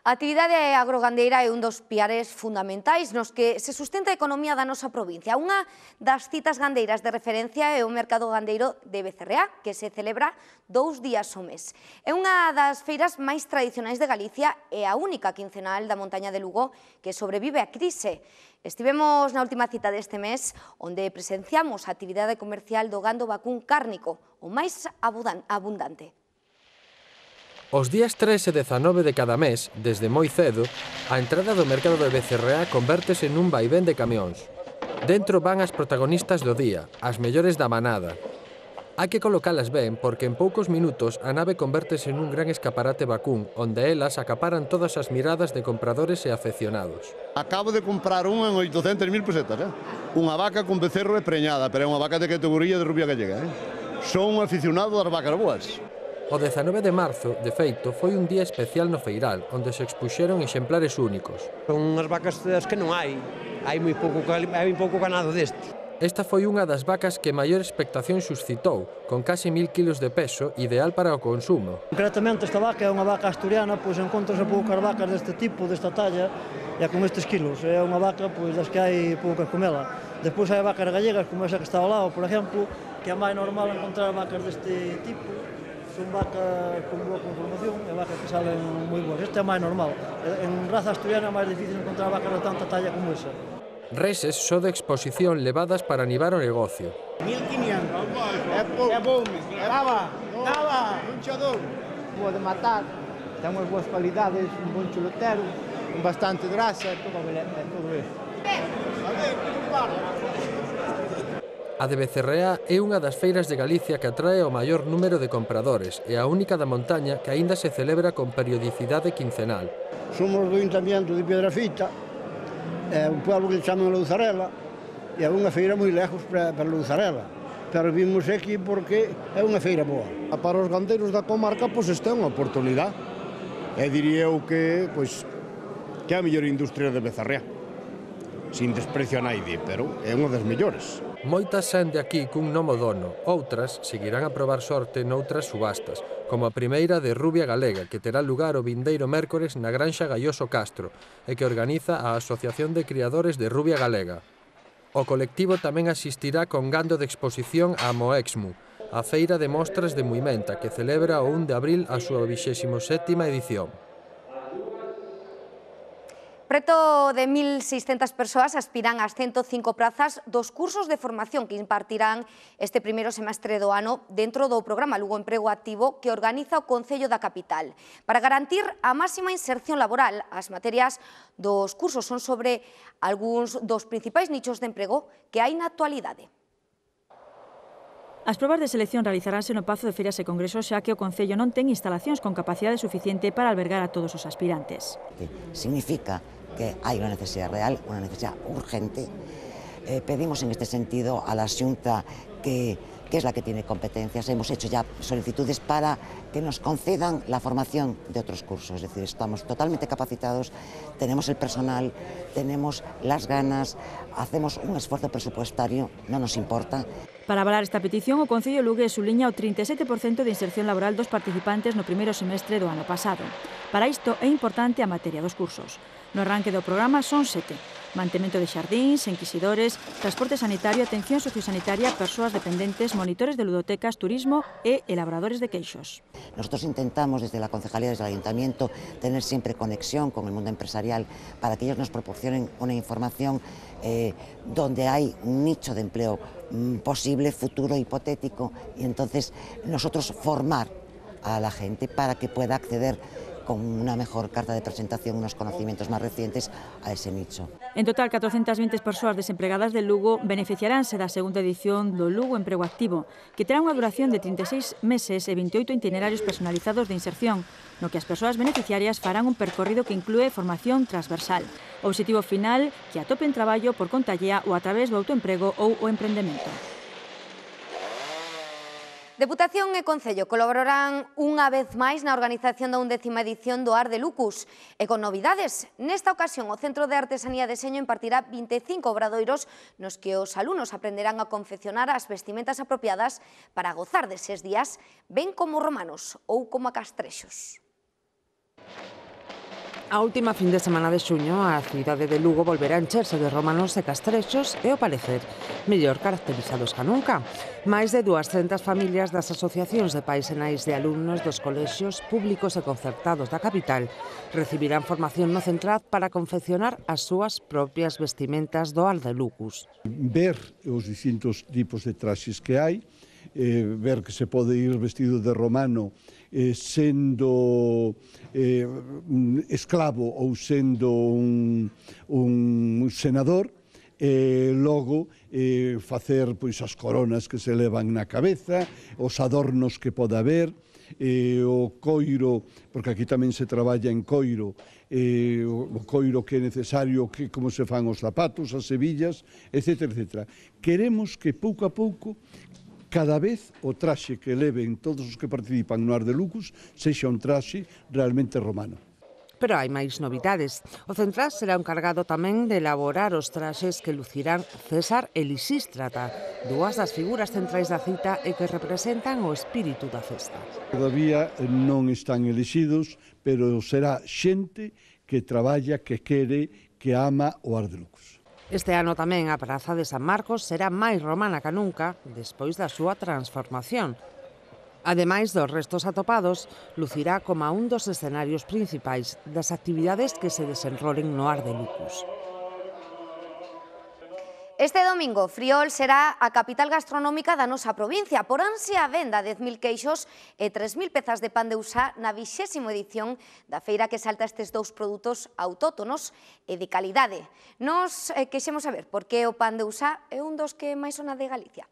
A actividade agrogandeira é un dos piares fundamentais nos que se sustenta a economía da nosa provincia. Unha das citas gandeiras de referencia é o Mercado Gandeiro de Becerreá, que se celebra 2 días ao mes. É unha das feiras máis tradicionais de Galicia e a única quincenal da montaña de Lugo que sobrevive á crise. Estivemos na última cita deste mes, onde presenciamos a actividade comercial do gando vacún cárnico, o máis abundante. Os días 3 e 19 de cada mes, desde moi cedo, a entrada do mercado de Becerreá convértese nun vaivén de camións. Dentro van as protagonistas do día, as mellores da manada. Hai que colocalas ben porque en poucos minutos a nave convértese nun gran escaparate vacún, onde elas acaparan todas as miradas de compradores e afeccionados. Acabo de comprar unha en 800.000 pesetas, Unha vaca con becerro e preñada, pero é unha vaca de categoría de rubia gallega, Son un aficionado das vacas boas. O 19 de marzo, de feito, foi un día especial no feiral, onde se expuxeron exemplares únicos. Son unhas vacas que non hai moi pouco ganado deste. Esta foi unha das vacas que maior expectación suscitou, con casi 1000 kilos de peso, ideal para o consumo. Concretamente esta vaca é unha vaca asturiana, pois encontrase poucas vacas deste tipo, desta talla, e con estes kilos. É unha vaca pois das que hai poucas comela. Despois hai vacas gallegas, como esa que está ao lado, por exemplo, que é máis normal encontrar vacas deste tipo. Son vacas con boa conformación e vacas que salen moi boas. Este é máis normal. En raza asturiana é máis difícil encontrar vacas de tanta talla como esa. Reses só de exposición levadas para animar o negocio. 1500. É bom, brava, luchador. Boa de matar, ten unhas boas cualidades, un bon chulotero, con bastante grasa e todo isto. A de Becerreá é unha das feiras de Galicia que atrae o maior número de compradores e a única da montaña que aínda se celebra con periodicidade quincenal. Somos do Ayuntamiento de Piedrafita, é un pueblo que chaman Louzarela, e é unha feira moi lejos para Louzarela, pero vimos aquí porque é unha feira boa. Para os gandeiros da comarca, pois esta é unha oportunidade. E diría eu que é a mellor industria de Becerreá. Sin desprecio a naide, pero é unha das mellores. Moitas saen de aquí cun nomo dono, outras seguirán a probar sorte noutras subastas, como a primeira de Rubia Galega, que terá lugar o vindeiro mércores na Granxa Gaioso Castro e que organiza a Asociación de Criadores de Rubia Galega. O colectivo tamén asistirá con gando de exposición a Moexmu, a feira de mostras de Muimenta, que celebra o 1 de abril a súa 27ª edición. Preto de 1.600 persoas aspiran ás 105 prazas dos cursos de formación que impartirán este primeiro semestre do ano dentro do programa Lugo Emprego Activo que organiza o Concello da Capital. Para garantir a máxima inserción laboral, as materias dos cursos son sobre algúns dos principais nichos de emprego que hai na actualidade. As probas de selección realizaránse no Pazo de Feiras e Congresos xa que o Concello non ten instalacións con capacidade suficiente para albergar a todos os aspirantes. Significa que hai unha necesidade real, unha necesidade urgente. Pedimos en este sentido a la Xunta que es la que tiene competencias. Hemos hecho ya solicitudes para que nos concedan la formación de otros cursos. Es decir, estamos totalmente capacitados, tenemos el personal, tenemos las ganas, hacemos un esfuerzo presupuestario, no nos importa. Para avalar esta petición, o Concello Lugue suliña o 37% de inserción laboral dos participantes no primeiro semestre do ano pasado. Para isto é importante a materia dos cursos. No arranque do programa son 7. Mantemento de xardíns, enquisidores, transporte sanitario, atención sociosanitaria, persoas dependentes, monitores de ludotecas, turismo e elaboradores de queixos. Nosotros intentamos desde la Concejalía, desde el Ayuntamiento, tener siempre conexión con el mundo empresarial para que ellos nos proporcionen una información donde hay un nicho de empleo posible, futuro, hipotético, y entonces nosotros formar a la gente para que pueda acceder con una mejor carta de presentación, unos conocimientos más recientes a ese nicho. En total, 420 persoas desempregadas de Lugo beneficiaránse da segunda edición do Lugo Emprego Activo, que terá unha duración de 36 meses e 28 itinerarios personalizados de inserción, no que as persoas beneficiarias farán un percorrido que inclúe formación transversal. O obxectivo final, que atopen traballo por conta allea ou a través do autoemprego ou o emprendemento. Deputación e Concello colaborarán unha vez máis na organización da 11ª edición do Ar de Lucus e con novidades. Nesta ocasión, o Centro de Artesanía e Deseño impartirá 25 obradoiros nos que os alumnos aprenderán a confeccionar as vestimentas apropiadas para gozar deses días ben como romanos ou como castrexos. A última fin de semana de xuño, a cidade de Lugo volverá a encherse de romanos e castrexos e, ao parecer, mellor caracterizados ca nunca. Máis de 200 familias das asociacións de pais e nais de alumnos dos colexios públicos e concertados da capital recibirán formación no Centraz para confeccionar as súas propias vestimentas do Ardelucus. Ver os distintos tipos de traxes que hai, ver que se pode ir vestido de romano sendo esclavo ou sendo un senador, logo facer as coronas que se levan na cabeza, os adornos que pode haber, o coiro, porque aquí tamén se traballa en coiro, o coiro que é necesario, como se fan os zapatos, as hebillas, etc. etc. Queremos que pouco a pouco cada vez o traxe que leven todos os que participan no Ardelucus sexa un traxe realmente romano. Pero hai máis novidades. O Centraz será encargado tamén de elaborar os traxes que lucirán César e Lisístrata, dúas das figuras centrais da cita e que representan o espírito da festa. Todavía non están elixidos, pero será xente que traballa, que quere, que ama o Ardelucus. Este ano tamén a Praza de San Marcos será máis romana ca nunca despois da súa transformación. Ademais dos restos atopados, lucirá como un dos escenarios principais das actividades que se desenrolen no Ardelucus. Este domingo, Friol será a capital gastronómica da nosa provincia. Poránse a venda 10.000 queixos e 3.000 pezas de pan de Usá na 20ª edición da feira que salta estes dous produtos autóctonos e de calidade. Nos queixemos saber por que o pan de Usá é un dos que máis sona de Galicia.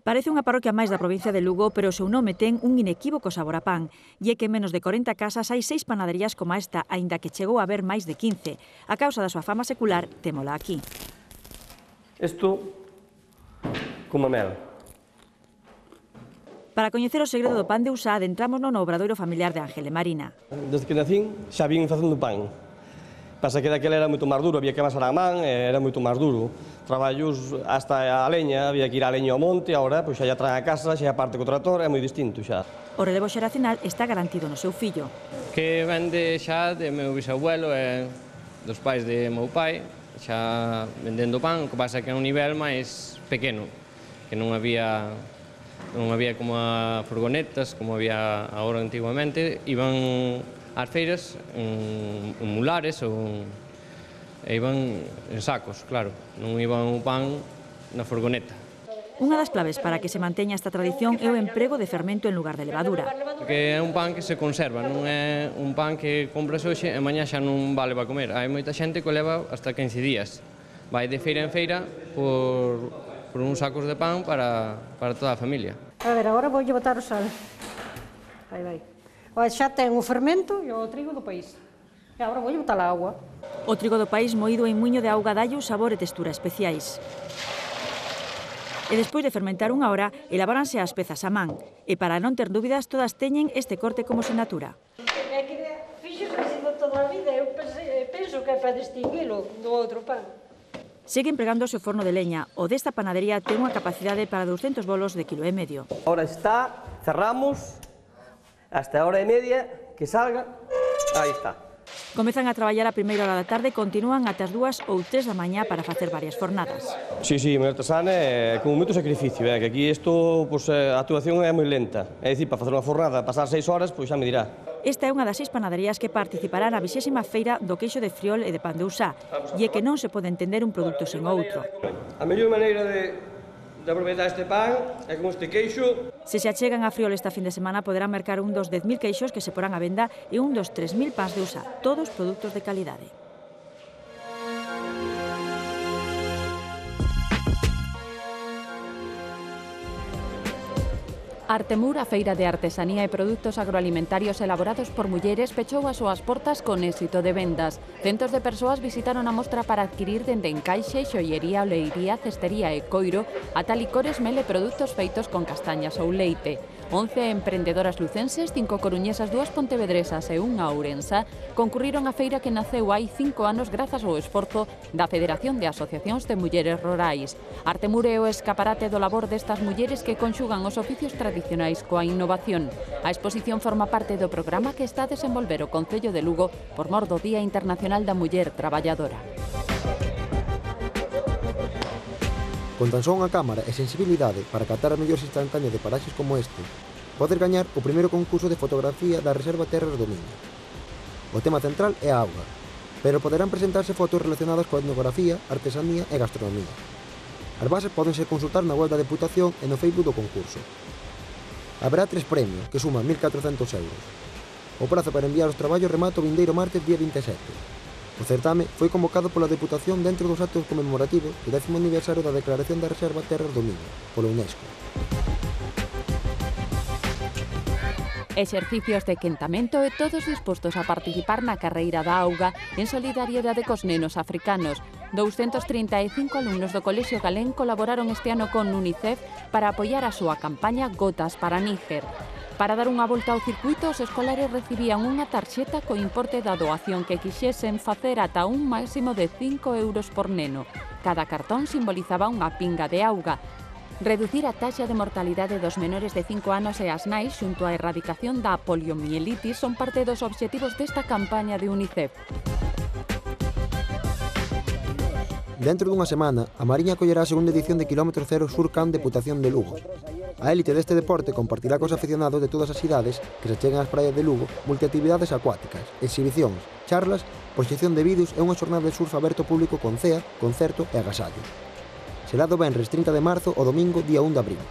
Parece unha parroquia máis da provincia de Lugo, pero o seu nome ten un inequívoco sabor a pan. E é que en menos de 40 casas hai 6 panaderías como esta, aínda que chegou a haber máis de 15. A causa da súa fama secular, témola aquí. Isto como mel. Para coñecer o segredo do pan de Usá, adentrámonos no obradoiro familiar de Ángel e Marina. Desde que nacín xa vin facendo pan. Pasa que daquela era moito máis duro, había que amasar a man, era moito máis duro. Traballos hasta a leña, había que ir a leña ao monte, agora pois xa traen a casa, xa parte co tractor, é moi distinto xa. O relevo xeracional está garantido no seu fillo. Que vende xa de meu bisabuelo e dos pais de meu pai, xa vendendo pan, o que pasa que é un nivel máis pequeno, que non había como a furgonetas, como había agora antiguamente, iban ás feiras en mulares ou iban en sacos, claro, non iban o pan na furgoneta. Unha das claves para que se manteña esta tradición é o emprego de fermento en lugar de levadura. Porque é un pan que se conserva, non é un pan que compras hoxe e mañá xa non vale para comer. Hai moita xente que o leva hasta 15 días. Vai de feira en feira por uns sacos de pan para toda a familia. A ver, agora voulle botar o sal. Vai. Xa ten o fermento e o trigo do país. E agora voulle botar a agua. O trigo do país moído en muiño de auga dalle un sabor e textura especiais. E despois de fermentar unha hora, elaboranse as pezas a man. E para non ter dúbidas, todas teñen este corte como sinatura. É que fixo sido toda a vida, eu penso que é para distinguilo do outro pan. Segue empregándose o forno de leña. O desta panadería ten unha capacidade para 200 bolos de 1,5 kg. Ahora está, cerramos, hasta a hora e media, que salga, aí está. Comezan a traballar a primeira hora da tarde e continúan ata as 2 ou 3 da mañá para facer varias fornadas. Sí, moi artesana e con moito sacrificio, que aquí isto, a actuación é moi lenta. É dicir, para facer unha fornada, pasar 6 horas, pois xa me dirá. Esta é unha das 6 panaderías que participará na 20ª feira do queixo de Friol e de pan de Usá, e é que non se pode entender un produto sen outro. A mellor maneira de aproveitar este pan e con este queixo. Se se achegan a Friol esta fin de semana poderán mercar un dos 10.000 queixos que se porán a venda e un dos 3.000 pans de Usá, todos produtos de calidade. Artemur, a feira de artesanía e produtos agroalimentarios elaborados por mulleres, pechou as súas portas con éxito de vendas. Centos de persoas visitaron a mostra para adquirir dende encaixe, xoiería, oleiría, cestería e coiro ata licores, mel e produtos feitos con castañas ou leite. 11 emprendedoras lucenses, 5 coruñesas, 2 pontevedresas e unha ourensa concurriron á feira que naceu hai 5 anos grazas ao esforzo da Federación de Asociacións de Mulleres Rurais. Artemur é o escaparate do labor destas mulleres que conxugan os oficios tradicionais coa innovación. A exposición forma parte do programa que está a desenvolver o Concello de Lugo por mor do Día Internacional da Muller Traballadora. Con tan só unha cámara e sensibilidade para captar as mellores instantáneas de paraxes como este, podes gañar o primeiro concurso de fotografía da Reserva Terras do Miño. O tema central é a auga, pero poderán presentarse fotos relacionadas coa etnografía, artesanía e gastronomía. As bases pódense consultar na web da Deputación e no Facebook do concurso. Haberá 3 premios, que suman 1.400 euros. O prazo para enviar os traballos remata o vindeiro martes día 27. O certame foi convocado pola Deputación dentro dos actos conmemorativos do 10º aniversario da Declaración da Reserva Terras do Miño, pola UNESCO. Exercicios de quentamento e todos dispostos a participar na carreira da auga en solidariedade cos nenos africanos. 235 alumnos do Colexio Galén colaboraron este ano con UNICEF para apoiar a súa campaña Gotas para Níger. Para dar unha volta ao circuito, os escolares recibían unha tarxeta co importe da doación que quixesen facer ata un máximo de 5 euros por neno. Cada cartón simbolizaba unha pinga de auga. Reducir a taxa de mortalidade dos menores de 5 anos e as nais xunto á erradicación da poliomielitis son parte dos obxectivos desta campaña de UNICEF. Dentro dunha semana, a Mariña acollerá a segunda edición de Kilómetro Cero Surcam Deputación de Lugo. A élite deste deporte compartirá cos aficionados de todas as idades que se cheguen ás praias de Lugo multiactividades acuáticas, exhibicións, charlas, proxección de vídeos e unha xornada de surf aberto público con cea, concerto e agasallos. Será do venres 30 de marzo ao domingo día 1 de abril.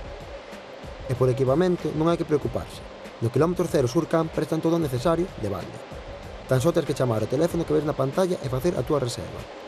E por equipamento non hai que preocuparse. No Kilómetro Cero Surcam prestan todo o necesario de balde. Tan só tens que chamar o teléfono que ves na pantalla e facer a túa reserva.